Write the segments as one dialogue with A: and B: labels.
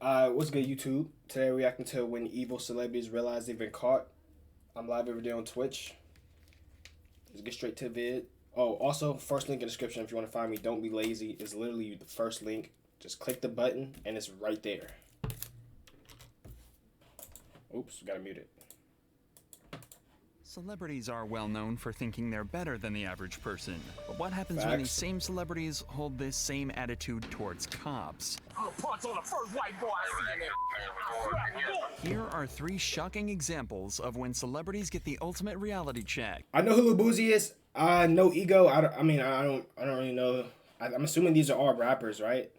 A: What's good, YouTube? Today, reacting to when evil celebrities realize they've been caught. I'm live every day on Twitch. Let's get straight to the vid. Oh, also, first link in the description if you want to find me. Don't be lazy. It's literally the first link. Just click the button, and it's right there. Oops, gotta mute it.
B: Celebrities are well known for thinking they're better than the average person. But what happens when these same celebrities hold this same attitude towards cops?
C: I'll punch on the first white boy I see in there.
B: Here are 3 shocking examples of when celebrities get the ultimate reality check.
A: I know who Lil Boozy is. No ego. I don't really know. I'm assuming these are all rappers, right?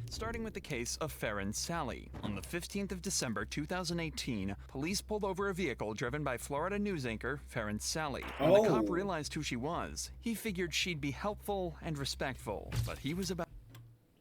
B: Starting with the case of Farron Sally. On the 15th of December 2018, police pulled over a vehicle driven by Florida news anchor Farron Sally. When the cop realized who she was, he figured she'd be helpful and respectful, but he was about...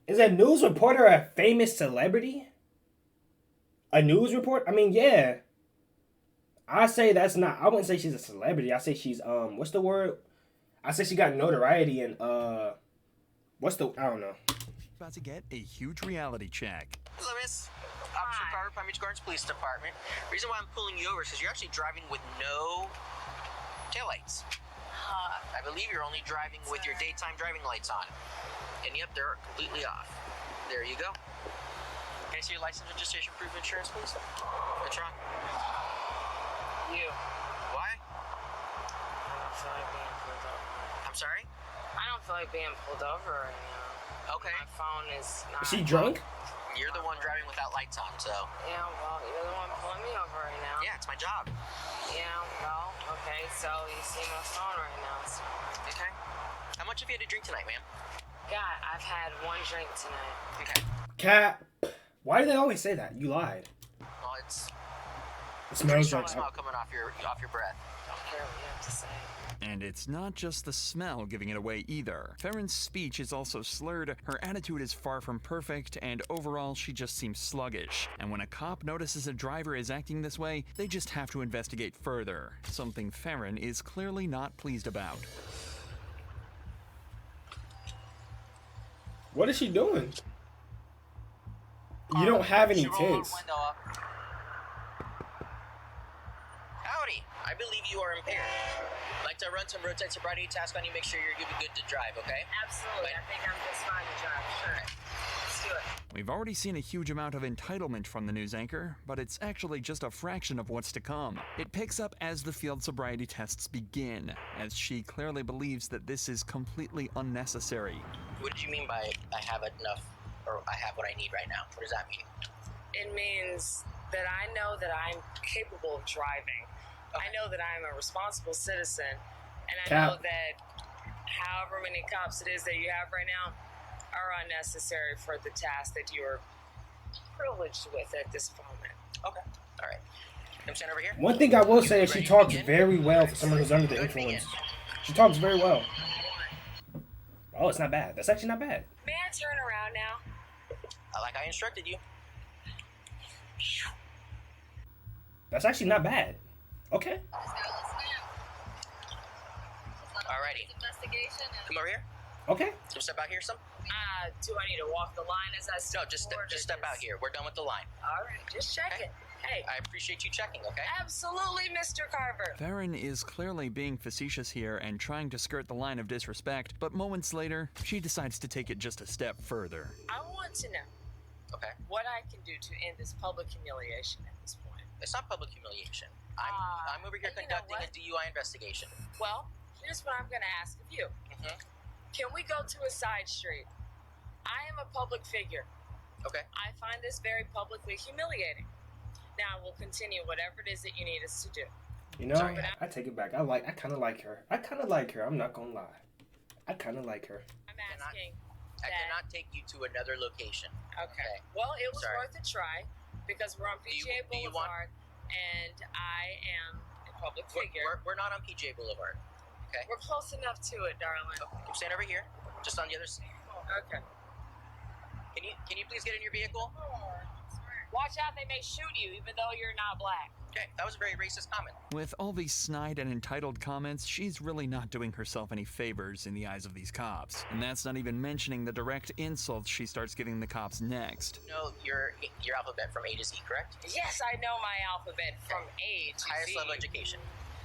A: Is a news reporter a famous celebrity? A news report? I mean, yeah. I say that's not... I wouldn't say she's a celebrity. I say she's, what's the word? I say she got notoriety and, what's the... I don't know.
B: About to get a huge reality check.
D: Hello, Miss. Officer Carver, Palm Beach Gardens Police Department. Reason why I'm pulling you over is because you're actually driving with no taillights. I believe you're only driving with your daytime driving lights on. And yep, they're completely off. There you go. Can I see your license, registration, proof of insurance, please? What's wrong? You. Why?
E: I don't feel like being pulled over.
D: I'm sorry?
E: I don't feel like being pulled over right now.
D: Okay.
E: My phone is not...
A: Is she drunk?
D: You're the one driving without lights on, so...
E: Yeah, well, you're the one pulling me over right now.
D: Yeah, it's my job.
E: Yeah, well, okay, so you see my phone right now, so...
D: Okay. How much have you had to drink tonight, ma'am?
E: God, I've had 1 drink tonight.
D: Okay.
A: Cat. Why do they always say that? You lied.
D: Well, it's...
A: It smells
D: strong
A: like...
D: smell coming off your breath.
E: Don't care what you have to say.
B: And it's not just the smell giving it away either. Farron's speech is also slurred, her attitude is far from perfect, and overall she just seems sluggish. And when a cop notices a driver is acting this way, they just have to investigate further, something Farron is clearly not pleased about.
A: What is she doing? You don't have any tits.
D: Howdy, I believe you are impaired. I'd like to run some roadside sobriety task on you, make sure you're good to drive, okay?
E: Absolutely, I think I'm just fine to drive, sure. Let's do it.
B: We've already seen a huge amount of entitlement from the news anchor, but it's actually just a fraction of what's to come. It picks up as the field sobriety tests begin, as she clearly believes that this is completely unnecessary.
D: What did you mean by I have enough, or I have what I need right now? What does that mean?
E: It means that I know that I'm capable of driving. I know that I'm a responsible citizen, and I know that however many cops it is that you have right now are unnecessary for the task that you are privileged with at this moment.
D: Okay, all right. Come stand over here.
A: One thing I will say is she talks very well for someone who's under the influence. She talks very well. Oh, it's not bad. That's actually not bad.
E: May I turn around now?
D: Like I instructed you.
A: That's actually not bad. Okay.
D: Alrighty. Come over here.
A: Okay.
D: Some step out here, some?
E: Do I need to walk the line as I step
D: No, just step out here. We're done with the line.
E: All right, just checking. Hey.
D: I appreciate you checking, okay?
E: Absolutely, Mr. Carver.
B: Farron is clearly being facetious here and trying to skirt the line of disrespect, but moments later, she decides to take it just a step further.
E: I want to know what I can do to end this public humiliation at this point.
D: It's not public humiliation. I'm over here conducting a DUI investigation.
E: Well, here's what I'm going to ask of you. Can we go to a side street? I am a public figure.
D: Okay.
E: I find this very publicly humiliating. Now we'll continue whatever it is that you need us to do.
A: You know, I take it back. I kind of like her. I'm not gonna lie. I kind of like her.
E: I'm asking.
D: I cannot take you to another location.
E: Okay. Well, it was worth a try because we're on PGA Boulevard, and I am a public figure.
D: We're not on PGA Boulevard. Okay.
E: We're close enough to it, darling.
D: Okay. Stand over here, just on the other side.
E: Okay.
D: Can you please get in your vehicle?
E: Watch out, they may shoot you even though you're not black.
D: Okay, that was a very racist comment.
B: With all these snide and entitled comments, she's really not doing herself any favors in the eyes of these cops. And that's not even mentioning the direct insults she starts giving the cops next.
D: You know your alphabet from A to Z, correct?
E: Yes, I know my alphabet from A to
D: Highest
E: Z.
D: level education.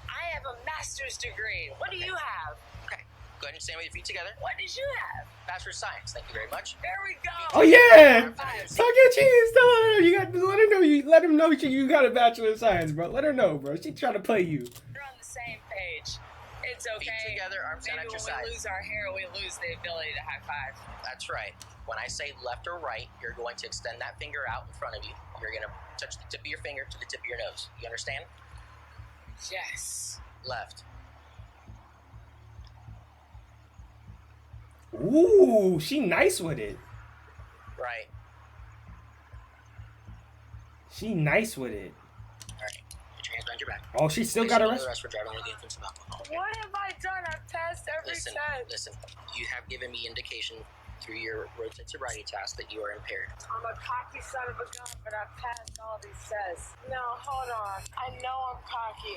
E: I have a master's degree. What do you have?
D: Okay, go ahead and stand with your feet together.
E: What did you have?
D: Bachelor of Science, thank you very much.
E: There we go.
A: Oh yeah! Talk your cheese. Tell her you got. Let her know Let him know you got a bachelor of science, bro. Let her know, bro. She trying to play you.
E: We're on the same page. It's okay.
D: Feet together, arms down at
E: Maybe
D: your
E: when
D: side.
E: we lose our hair, we lose the ability to high five.
D: That's right. When I say left or right, you're going to extend that finger out in front of you. You're going to touch the tip of your finger to the tip of your nose. You understand?
E: Yes.
D: Left.
A: Ooh, she nice with it.
D: Right.
A: She nice with it.
D: All right. Put your hands behind your back.
A: Oh, she still got arrested.
D: Arrest for driving with the influence of alcohol. Okay?
E: What have I done? I've passed every
D: Listen,
E: test.
D: listen. You have given me indication through your road to sobriety test that you are impaired.
E: I'm a cocky son of a gun, but I've passed all these tests. No, hold on. I know I'm cocky,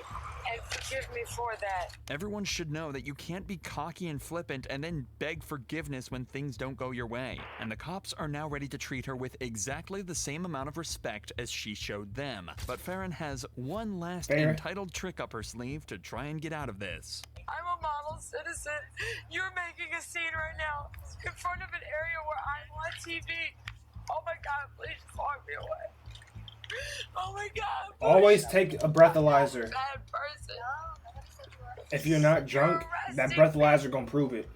E: and forgive me for that.
B: Everyone should know that you can't be cocky and flippant and then beg forgiveness when things don't go your way. And the cops are now ready to treat her with exactly the same amount of respect as she showed them. But Farron has one last entitled trick up her sleeve to try and get out of this.
E: I'm a model citizen. You're making a scene right now in front of an area where I'm on TV. Oh my God, please walk me away. Oh my God.
A: Always take a breathalyzer.
E: Bad person.
A: If you're not drunk, that breathalyzer gonna prove it.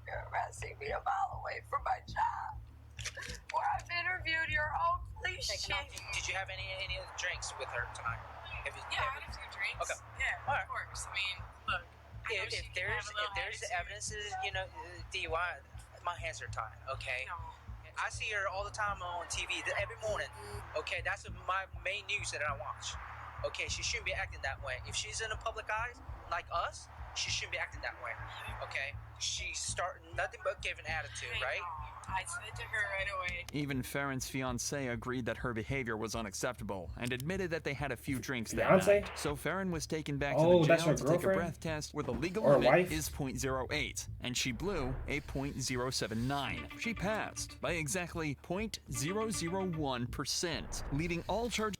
E: You're arresting me a mile away from my job. Where I've interviewed your own police chief.
D: Did you have any drinks with her tonight?
E: Yeah, I had a few drinks.
D: Okay.
E: Yeah,
D: All right.
E: of course. I mean, look. I know she
F: If
E: can have
F: there's
E: a little
F: evidence,
E: attitude.
F: DUI, my hands are tied. Okay.
E: No.
F: I see her all the time on TV every morning. Okay, that's my main news that I watch. Okay, she shouldn't be acting that way. If she's in the public eyes, like us, she shouldn't be acting that way. Okay, she's starting nothing but giving attitude, right?
E: I said to her right away.
B: Even Farron's fiancé agreed that her behavior was unacceptable and admitted that they had a few drinks that
A: Fiancé?
B: night. So Farron was taken back to
A: Oh,
B: the
A: that's
B: jail
A: her
B: to take a
A: girlfriend?
B: breath test where the legal
A: Or
B: limit
A: wife?
B: is .08, and she blew a .079. She passed by exactly 0.001%, leading all charges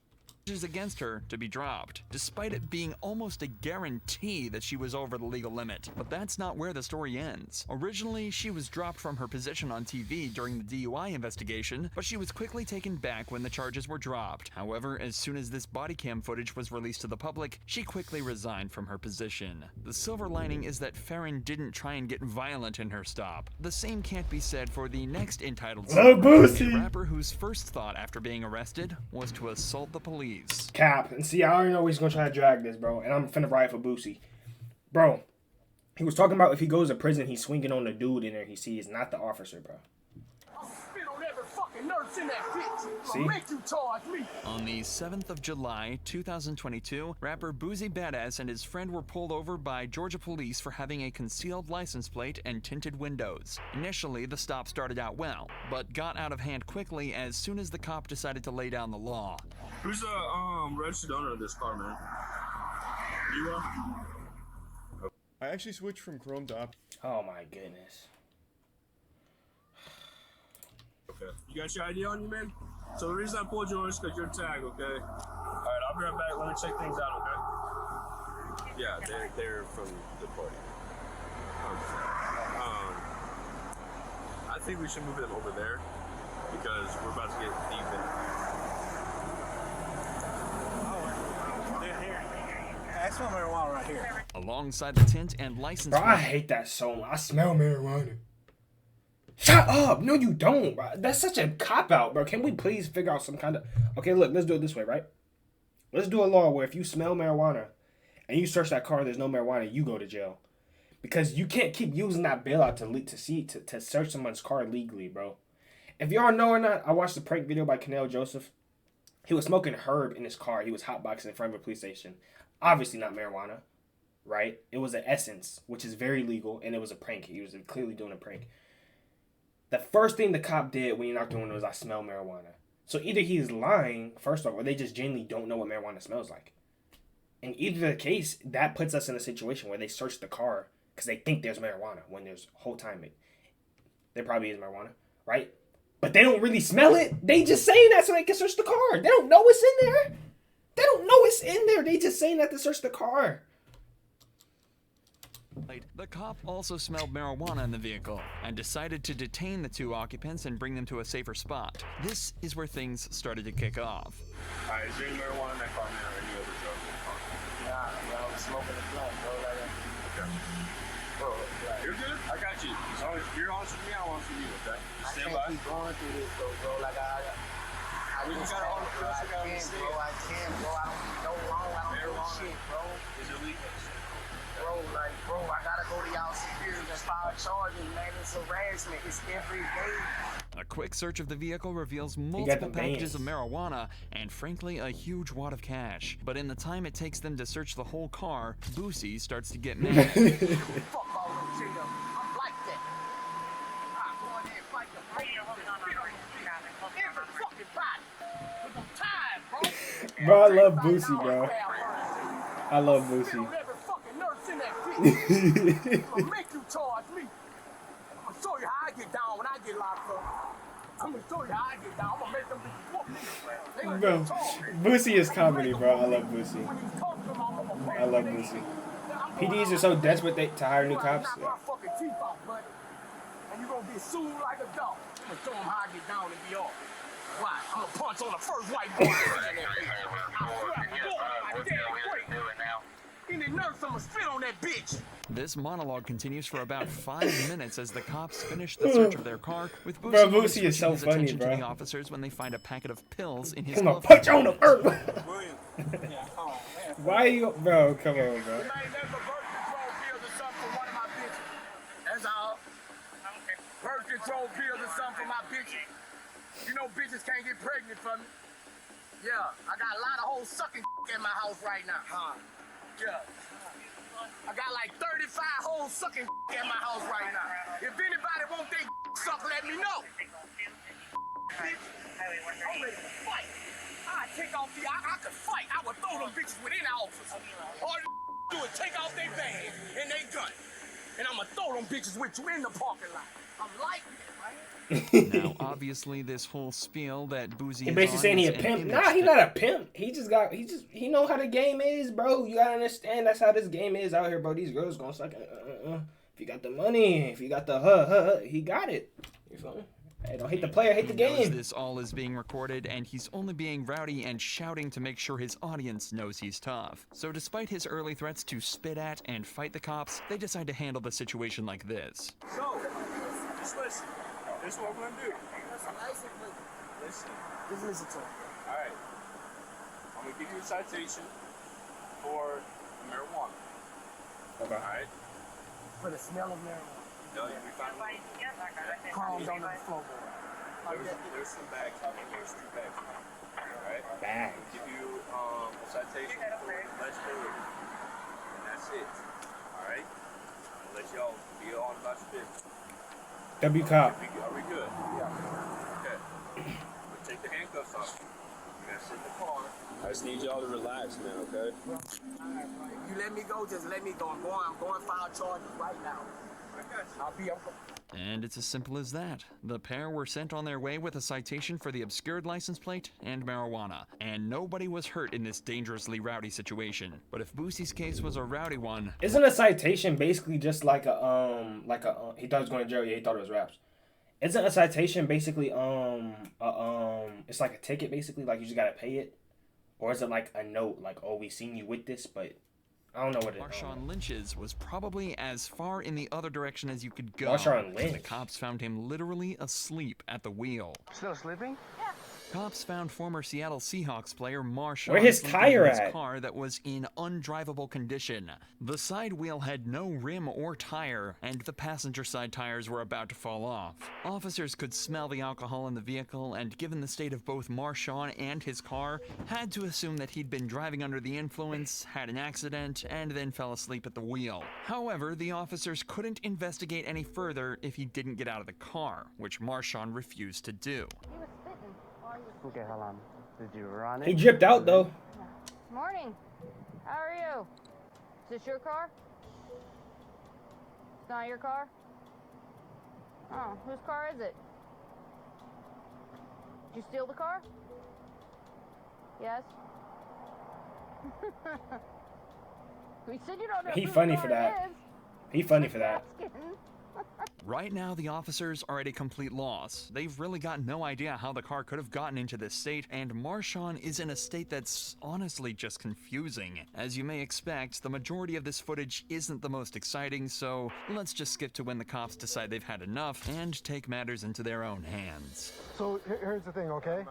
B: against her to be dropped, despite it being almost a guarantee that she was over the legal limit. But that's not where the story ends. Originally, she was dropped from her position on TV during the DUI investigation, but she was quickly taken back when the charges were dropped. However, as soon as this body cam footage was released to the public, she quickly resigned from her position. The silver lining is that Farron didn't try and get violent in her stop. The same can't be said for the next entitled
A: Lil Boosie.
B: a rapper whose first thought after being arrested was to assault the police.
A: Cap. And see, I already know he's gonna try to drag this, bro. And I'm finna ride for Boosie. Bro, he was talking about if he goes to prison, he's swinging on the dude in there he sees, not the officer, bro.
C: I'll spit on every fucking nurse in that bitch.
A: See?
C: I'll make you charge me.
B: On the 7th of July, 2022, rapper Boosie Badass and his friend were pulled over by Georgia police for having a concealed license plate and tinted windows. Initially, the stop started out well, but got out of hand quickly as soon as the cop decided to lay down the law.
G: Who's the registered owner of this car, man? You are?
H: I actually switched from Chrome to
A: Oh my goodness.
G: Okay. You got your ID on you, man? So the reason I pulled you over is because you're tagged, okay? Alright, I'll be right back. Let me check things out, okay? Yeah, they're from the party. I think we should move them over there because we're about to get deep in.
C: I smell marijuana right here.
B: Alongside the tint and license
A: Bro, I
B: plate,
A: hate that so much. I smell marijuana. Shut up! No, you don't, bro. That's such a cop-out, bro. Can we please figure out some kind of... Okay, look, let's do it this way, right? Let's do a law where if you smell marijuana and you search that car and there's no marijuana, you go to jail. Because you can't keep using that bailout to search someone's car legally, bro. If y'all know or not, I watched a prank video by Canel Joseph. He was smoking herb in his car. He was hotboxing in front of a police station. Obviously not marijuana, right? It was an essence, which is very legal, and it was a prank. He was clearly doing a prank. The first thing the cop did when he knocked on the window was, I smell marijuana. So either he's lying, first off, or they just genuinely don't know what marijuana smells like. In either the case, that puts us in a situation where they search the car because they think there's marijuana when there's whole time there probably is marijuana, right? But they don't really smell it. They just saying that so they can search the car. They don't know it's in there. They don't know it's in there. They just saying that to search the car.
B: The cop also smelled marijuana in the vehicle and decided to detain the two occupants and bring them to a safer spot. This is where things started to kick off.
G: Alright, is there any marijuana in that car, man, or any other drugs in the car?
C: Nah, I was smoking the blunt, bro.
G: Okay.
C: Bro, like,
G: You're good? I got you. As long as you're honest with me, I'm honest with you, okay?
C: I
G: Stand
C: can't
G: by.
C: keep going through this, though, bro. Like,
G: We just gotta honor the
C: I
G: I gotta
C: can't,
G: understand.
C: bro. I can't, bro. I don't need no loan. I don't do
G: Marijuana
C: shit, bro.
G: is illegal.
C: Bro, like, bro, I gotta go to y'all security and file charges, man. It's harassment. It's every day.
B: A quick search of the vehicle reveals
A: got
B: multiple
A: the
B: packages of
A: bands.
B: marijuana and, frankly, a huge wad of cash. But in the time it takes them to search the whole car, Boosie starts to get mad.
C: Fuck all them shit up. I'm like that. I go in there and fight the fight. Every fucking body. 'Cause I'm tired, bro.
A: Bro, I love Boosie, bro. I love Boosie.
C: Spit on every fucking nurse in that bitch. I'ma make you charge me. I'm gonna show you how I get down when I get locked up. I'm gonna show you how I get down. I'm gonna make them bitches whoop me. They gonna
A: Bro,
C: get charged.
A: Boosie is comedy, bro. I love Boosie.
C: When you talk to them, I'm gonna
A: I love Boosie. PDs are so desperate to hire new cops.
C: Knock my fucking teeth out, buddy. And you gonna get sued like a dog. I'm gonna show them how I get down and be off. Why? I'm gonna punch on the first white boy. I swear, my damn break. Any nurse, I'm gonna spit on that bitch.
B: This monologue continues for about 5 minutes as the cops finish the search of their car, with Boosie,
A: Bro,
B: only
A: Boosie is so
B: switching his
A: funny,
B: attention to
A: bro.
B: the officers when they find a packet of pills in his
A: I'm gonna
B: glove
A: punch
B: compartment.
A: on the earth.
G: William. Yeah, oh, man.
A: Why you, bro? Come on, bro.
C: Man, that's a birth control pills or something for one of my bitches. That's all. Birth control pills or something for my bitches. You know bitches can't get pregnant from me. Yeah, I got a lot of hoes sucking in my house right now. Yeah. I got like 35 hoes sucking in my house right now. If anybody want their suck, let me know. Bitch, I'm ready to fight. I take off I could fight. I would throw them bitches within the office. All you do is take off their bag and they gun. And I'm gonna throw them bitches with you in the parking lot. I'm like that, man.
B: Now, obviously, this whole spiel that Boosie
A: He
B: is
A: basically
B: on
A: saying he
B: is
A: a
B: an
A: pimp.
B: image
A: Nah, he
B: that-
A: not a pimp. He know how the game is, bro. You gotta understand that's how this game is out here, bro. These girls gonna suck. If you got the money, if you got the he got it. You feel me? Hey, don't hate the player, hate the
B: He knows
A: game.
B: this all is being recorded, and he's only being rowdy and shouting to make sure his audience knows he's tough. So despite his early threats to spit at and fight the cops, they decide to handle the situation like this.
G: So, just listen. This is what we're gonna do. Listen.
C: Just listen to him.
G: Alright. I'm gonna give you a citation for marijuana.
A: Okay.
G: Alright?
C: For the smell of marijuana.
G: No, we found
C: Crumbs on the floorboard.
G: there's some bags. There's 2 bags. Alright?
A: Bags.
G: Give you a citation for legibility. And that's it. Alright? I'll let y'all be on about your business.
A: W cop.
G: Are we good? Yeah. Okay. We'll take the handcuffs off. We're gonna sit in the car. I just need y'all to relax, man, okay?
C: If you let me go, just let me go. I'm going to file charges right now. I'll be up.
B: And it's as simple as that. The pair were sent on their way with a citation for the obscured license plate and marijuana, and nobody was hurt in this dangerously rowdy situation. But if Boosie's case was a rowdy one,
A: Isn't a citation basically just like a he thought he was going to jail? Yeah, he thought it was raps. Isn't a citation basically it's like a ticket basically, like you just gotta pay it, or is it like a note like, oh, we seen you with this, but I don't know what it is.
B: Marshawn Lynch's was probably as far in the other direction as you could go.
A: Marshawn Lynch?
B: The cops found him literally asleep at the wheel.
C: Still sleeping?
B: Cops found former Seattle Seahawks player Marshawn
A: Where his
B: sleeping
A: tire
B: in his
A: at?
B: car that was in undrivable condition. The side wheel had no rim or tire, and the passenger side tires were about to fall off. Officers could smell the alcohol in the vehicle, and given the state of both Marshawn and his car, had to assume that he'd been driving under the influence, had an accident, and then fell asleep at the wheel. However, the officers couldn't investigate any further if he didn't get out of the car, which Marshawn refused to do.
I: He was spitting while he was Okay, hold on. Did you run it?
A: He dripped out though.
J: Morning. How are you? Is this your car? It's not your car? Oh, whose car is it? Did you steal the car? Yes. We said you don't know
A: He
J: whose
A: funny
J: car
A: for that.
J: it is.
A: He funny for that.
B: Right now, the officers are at a complete loss. They've really got no idea how the car could have gotten into this state, and Marshawn is in a state that's honestly just confusing. As you may expect, the majority of this footage isn't the most exciting, so let's just skip to when the cops decide they've had enough and take matters into their own hands.
K: So here's the thing, okay?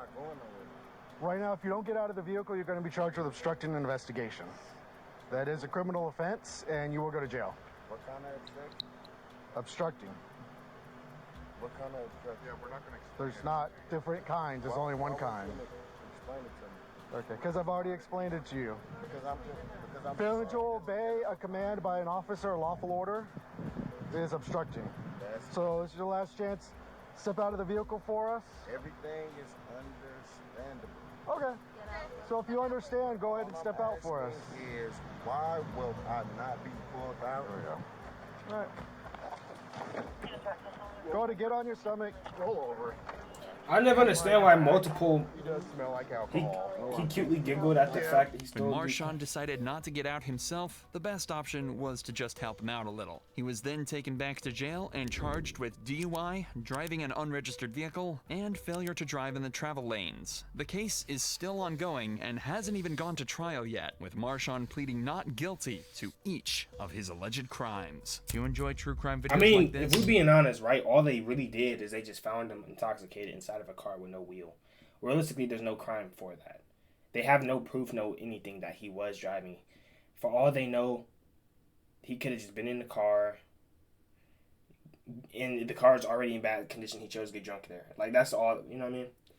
K: Right now, if you don't get out of the vehicle, you're going to be charged with obstructing an investigation. That is a criminal offense, and you will go to jail.
L: What kind of obstruction?
K: Obstructing.
L: What kind of obstruction? Yeah, we're not going to explain.
K: There's not different kinds. There's only one kind.
L: Explain it to me.
K: Okay, because I've already explained it to you.
L: Because I'm
K: Failing to obey a command by an officer or lawful order is obstructing. So this is your last chance. Step out of the vehicle for us.
L: Everything is understandable.
K: Okay. So if you understand, go ahead and step out for us.
L: Is why will I not be pulled out?
K: All right. Go ahead and get on your stomach. Roll over.
A: I never understand why multiple.
L: He does smell like alcohol.
A: He cutely giggled at the fact that he
B: When
A: stole.
B: Marshawn decided not to get out himself, the best option was to just help him out a little. He was then taken back to jail and charged with DUI, driving an unregistered vehicle, and failure to drive in the travel lanes. The case is still ongoing and hasn't even gone to trial yet, with Marshawn pleading not guilty to each of his alleged crimes. If you enjoy true crime videos
A: I mean,
B: like this,
A: if we're being honest, right, all they really did is they just found him intoxicated inside of a car with no wheel. Realistically, there's no crime for that. They have no proof, no anything that he was driving. For all they know, he could have just been in the car, and the car's already in bad condition. He chose to get drunk there. Like, that's all, you know what I mean?